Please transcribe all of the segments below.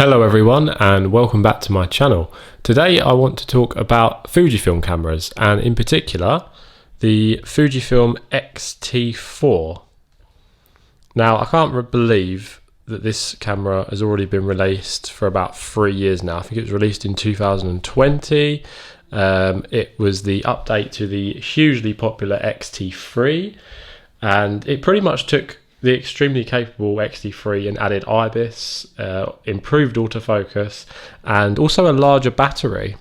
Hello everyone and welcome back to my channel. Today I want to talk about Fujifilm cameras and in particular the Fujifilm XT4. Now I can't believe that this camera has already been released for about 3 years now. I think it was released in 2020. It was the update to the hugely popular XT3 and it pretty much took the extremely capable XT3 and added IBIS, improved autofocus, and also a larger battery,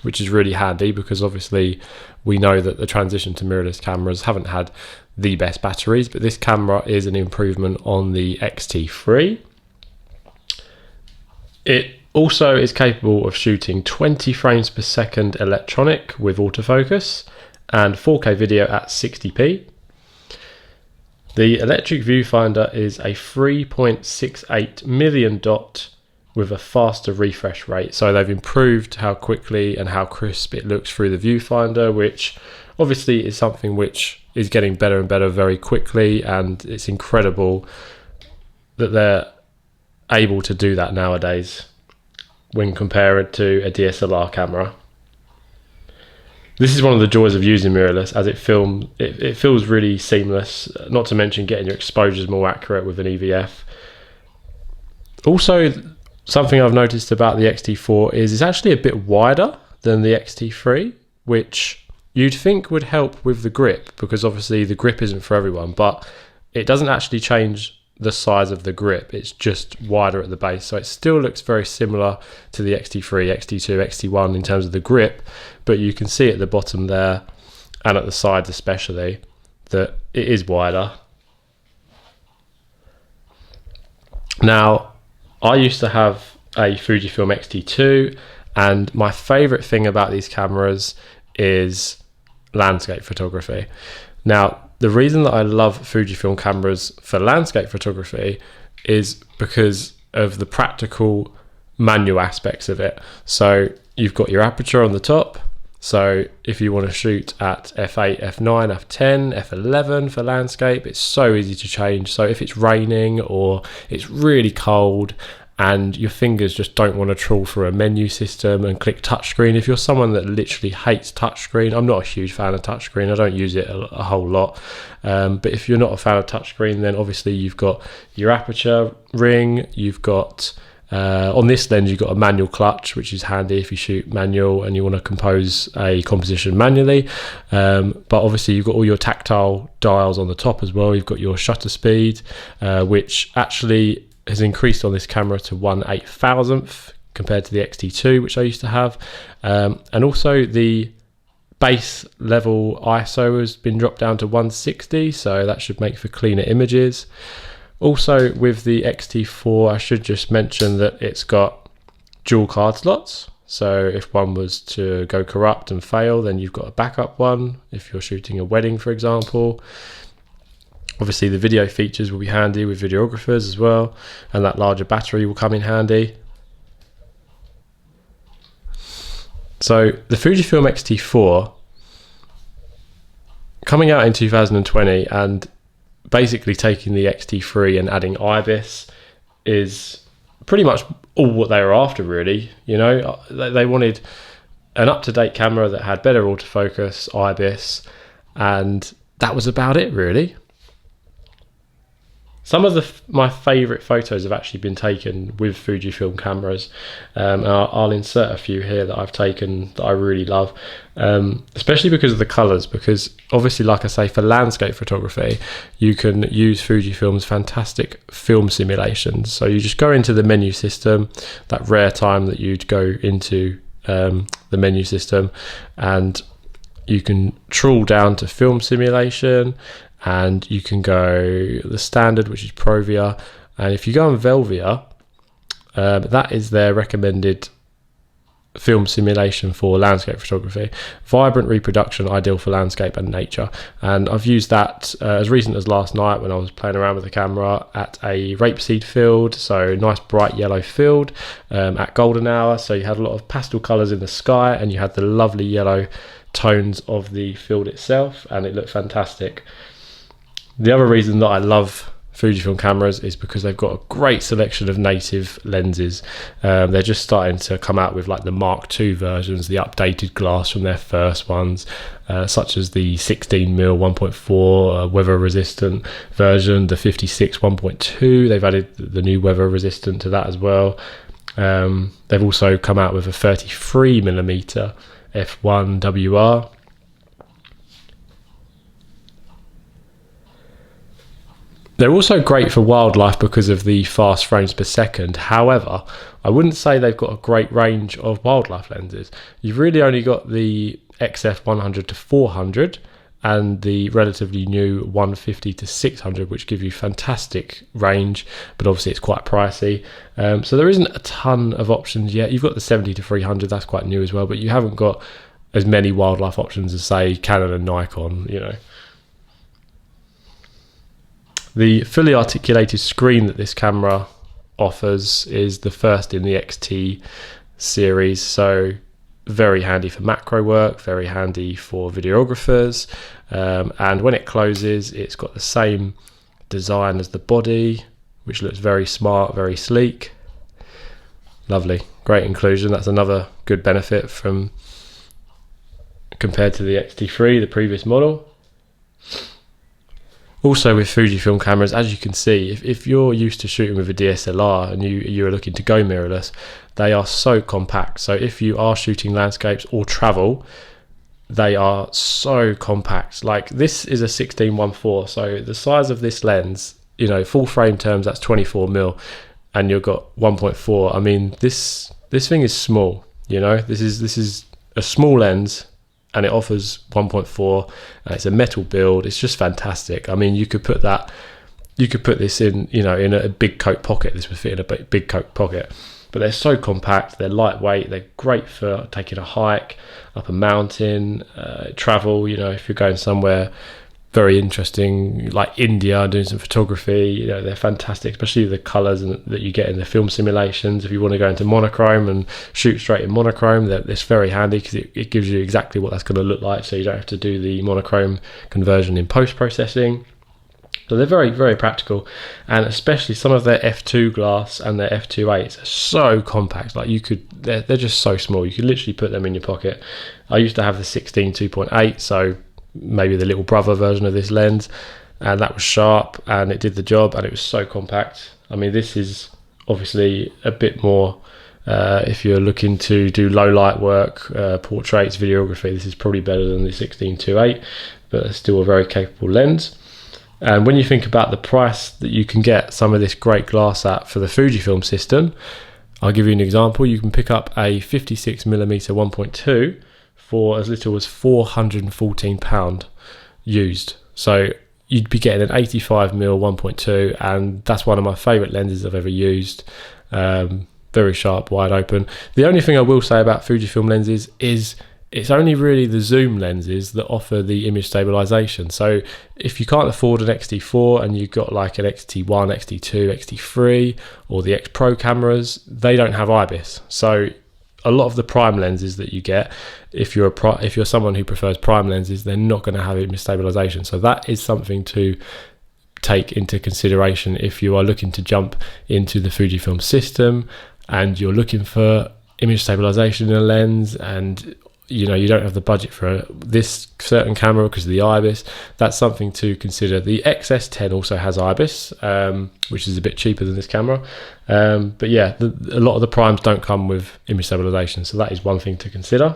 which is really handy because obviously we know that the transition to mirrorless cameras haven't had the best batteries, but this camera is an improvement on the XT3. It also is capable of shooting 20 frames per second electronic with autofocus and 4K video at 60p. The electric viewfinder is a 3.68 million dot with a faster refresh rate. So they've improved how quickly and how crisp it looks through the viewfinder, which obviously is something which is getting better and better very quickly. And it's incredible that they're able to do that nowadays when compared to a DSLR camera. This is one of the joys of using mirrorless, as it feels really seamless, not to mention getting your exposures more accurate with an EVF. Also, something I've noticed about the XT4 is it's actually a bit wider than the XT3, which you'd think would help with the grip, because obviously the grip isn't for everyone, but it doesn't actually change the size of the grip, it's just wider at the base, so it still looks very similar to the XT3, XT2, XT1 in terms of the grip, but you can see at the bottom there and at the sides especially that it is wider. Now I used to have a Fujifilm XT2 and my favorite thing about these cameras is landscape photography. Now the reason that I love Fujifilm cameras for landscape photography is because of the practical manual aspects of it. So you've got your aperture on the top. So if you want to shoot at f8, f9, f10, f11 for landscape, it's so easy to change. So if it's raining or it's really cold and your fingers just don't want to trawl through a menu system and click touchscreen. If you're someone that literally hates touchscreen, I'm not a huge fan of touchscreen, I don't use it a whole lot, but if you're not a fan of touchscreen, then obviously you've got your aperture ring, you've got on this lens you've got a manual clutch, which is handy if you shoot manual and you want to compose a composition manually, but obviously you've got all your tactile dials on the top as well. You've got your shutter speed, which actually has increased on this camera to 1/8000th compared to the XT2, which I used to have, and also the base level ISO has been dropped down to 160, so that should make for cleaner images. Also with the XT4 I should just mention that it's got dual card slots, so if one was to go corrupt and fail, then you've got a backup one if you're shooting a wedding, for example. Obviously the video features will be handy with videographers as well, and that larger battery will come in handy. So the Fujifilm XT4 coming out in 2020 and basically taking the XT3 and adding IBIS is pretty much all what they were after, really. You know, they wanted an up-to-date camera that had better autofocus, IBIS, and that was about it, really. Some of my favourite photos have actually been taken with Fujifilm cameras. I'll insert a few here that I've taken that I really love, especially because of the colours, because obviously, like I say, for landscape photography you can use Fujifilm's fantastic film simulations. So you just go into the menu system, that rare time that you'd go into the menu system, and you can trawl down to film simulation, and you can go the standard, which is Provia, and if you go on Velvia, that is their recommended film simulation for landscape photography. Vibrant reproduction, ideal for landscape and nature, and I've used that as recent as last night when I was playing around with the camera at a rapeseed field, so nice bright yellow field at golden hour, so you had a lot of pastel colours in the sky and you had the lovely yellow tones of the field itself, and it looked fantastic. The other reason that I love Fujifilm cameras is because they've got a great selection of native lenses. They're just starting to come out with like the Mark II versions, the updated glass from their first ones, such as the 16mm 1.4 weather resistant version, the 56 1.2. They've added the new weather resistant to that as well. They've also come out with a 33mm f1 WR. They're also great for wildlife because of the fast frames per second. However, I wouldn't say they've got a great range of wildlife lenses. You've really only got the XF 100 to 400 and the relatively new 150 to 600, which give you fantastic range, but obviously it's quite pricey. So there isn't a ton of options yet. You've got the 70 to 300, that's quite new as well, but you haven't got as many wildlife options as, say, Canon and Nikon, you know. The fully articulated screen that this camera offers is the first in the XT series, so very handy for macro work, very handy for videographers, and when it closes, it's got the same design as the body, which looks very smart, very sleek. Lovely, great inclusion. That's another good benefit from compared to the XT3, the previous model. Also with Fujifilm cameras, as you can see, if you're used to shooting with a DSLR and you are looking to go mirrorless, they are so compact. So if you are shooting landscapes or travel, they are so compact. Like, this is a 16-1.4, so the size of this lens, you know, full frame terms, that's 24mm, and you've got 1.4. I mean, this thing is small, you know. This is a small lens, and it offers 1.4, and it's a metal build. It's just fantastic. I mean, you could put this in, you know, in a big coat pocket. This would fit in a big coat pocket. But they're so compact, they're lightweight, they're great for taking a hike, up a mountain, travel, you know, if you're going somewhere very interesting, like India, doing some photography, you know, they're fantastic, especially the colours that you get in the film simulations. If you want to go into monochrome and shoot straight in monochrome, it's very handy because it gives you exactly what that's going to look like, so you don't have to do the monochrome conversion in post-processing. So they're very, very practical, and especially some of their f2 glass and their f2.8s are so compact. Like, they're just so small, you could literally put them in your pocket. I used to have the 16 2.8, so maybe the little brother version of this lens, and that was sharp and it did the job, and it was so compact. I mean, this is obviously a bit more if you're looking to do low light work, portraits, videography. This is probably better than the 16 2.8, but it's still a very capable lens. And when you think about the price that you can get some of this great glass at for the Fujifilm system, I'll give you an example. You can pick up a 56mm 1.2 for as little as £414 used. So you'd be getting an 85mm 1.2, and that's one of my favourite lenses I've ever used. Very sharp, wide open. The only thing I will say about Fujifilm lenses is it's only really the zoom lenses that offer the image stabilization. So if you can't afford an XT4 and you've got like an XT1, XT2, XT3 or the X Pro cameras, they don't have IBIS. So a lot of the prime lenses that you get, if you're someone who prefers prime lenses, they're not going to have image stabilization. So that is something to take into consideration if you are looking to jump into the Fujifilm system and you're looking for image stabilization in a lens, and you know you don't have the budget for this certain camera because of the IBIS. That's something to consider. The XS10 also has IBIS, which is a bit cheaper than this camera, but yeah, a lot of the primes don't come with image stabilization, so that is one thing to consider.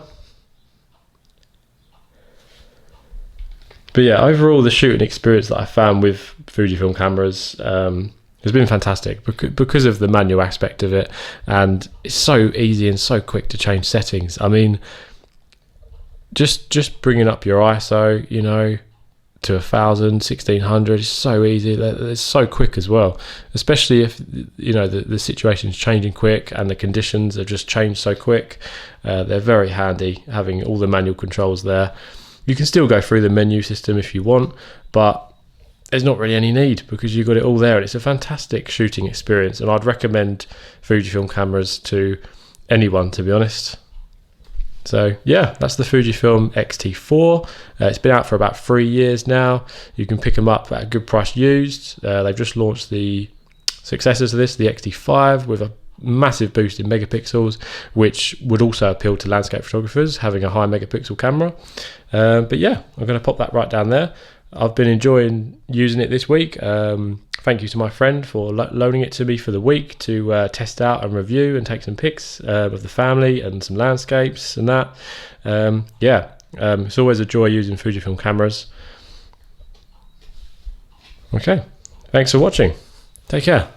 But yeah, overall the shooting experience that I found with Fujifilm cameras has been fantastic because of the manual aspect of it, and it's so easy and so quick to change settings. I mean, just bringing up your ISO, you know, to 1000, 1600 is so easy. It's so quick as well, especially if you know the situation's changing quick and the conditions have just changed so quick. They're very handy having all the manual controls there. You can still go through the menu system if you want, but there's not really any need because you've got it all there, and it's a fantastic shooting experience, and I'd recommend Fujifilm cameras to anyone, to be honest. So yeah, that's the Fujifilm XT4. It's been out for about 3 years now. You can pick them up at a good price used. They've just launched the successors to this, the XT5, with a massive boost in megapixels, which would also appeal to landscape photographers having a high megapixel camera. But yeah, I'm going to pop that right down there. I've been enjoying using it this week. Thank you to my friend for loaning it to me for the week to test out and review and take some pics of the family and some landscapes and that. It's always a joy using Fujifilm cameras. Okay, thanks for watching. Take care.